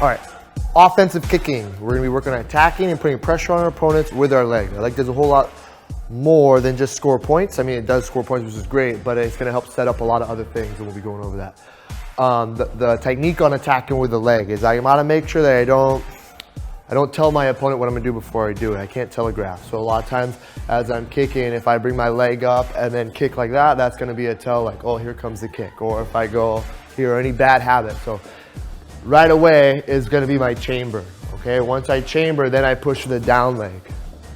All right, offensive kicking. We're gonna be working on attacking and putting pressure on our opponents with our leg. Our leg does a whole lot more than just score points. I mean, it does score points, which is great, but it's gonna help set up a lot of other things, and we'll be going over that. The technique on attacking with the leg is I gotta make sure that I don't tell my opponent what I'm gonna do before I do it. I can't telegraph. So a lot of times as I'm kicking, if I bring my leg up and then kick like that, that's gonna be a tell like, oh, here comes the kick. Or if I go here, any bad habit. So right away is gonna be my chamber, okay? Once I chamber, then I push the down leg,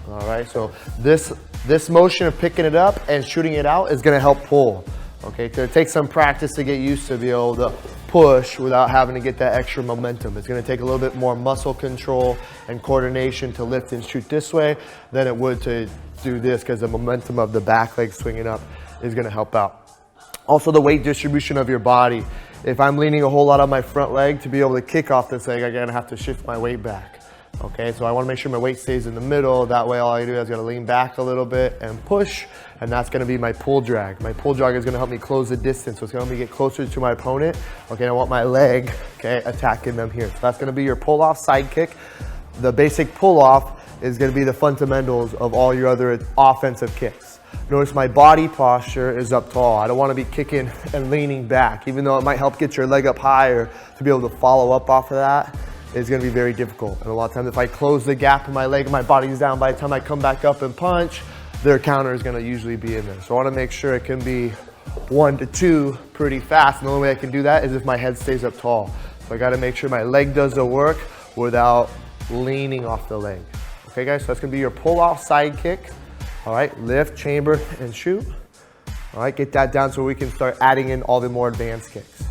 all right? So this motion of picking it up and shooting it out is gonna help pull, okay? So it takes some practice to get used to be able to push without having to get that extra momentum. It's gonna take a little bit more muscle control and coordination to lift and shoot this way than it would to do this, because the momentum of the back leg swinging up is gonna help out. Also, the weight distribution of your body. If I'm leaning a whole lot on my front leg to be able to kick off this leg, I'm gonna have to shift my weight back. Okay, so I wanna make sure my weight stays in the middle. That way all I do is gotta lean back a little bit and push, and that's gonna be my pull drag. My pull drag is gonna help me close the distance, so it's gonna help me get closer to my opponent. Okay, I want my leg, okay, attacking them here. So that's gonna be your pull-off side kick. The basic pull-off is gonna be the fundamentals of all your other offensive kicks. Notice my body posture is up tall. I don't want to be kicking and leaning back, even though it might help get your leg up higher. To be able to follow up off of that is going to be very difficult. And a lot of times if I close the gap in my leg and my body's down, by the time I come back up and punch, their counter is going to usually be in there. So I want to make sure it can be 1 to 2 pretty fast. And the only way I can do that is if my head stays up tall. So I got to make sure my leg does the work without leaning off the leg. Okay guys, so that's going to be your pull-off side kick. All right, lift, chamber, and shoot. All right, get that down so we can start adding in all the more advanced kicks.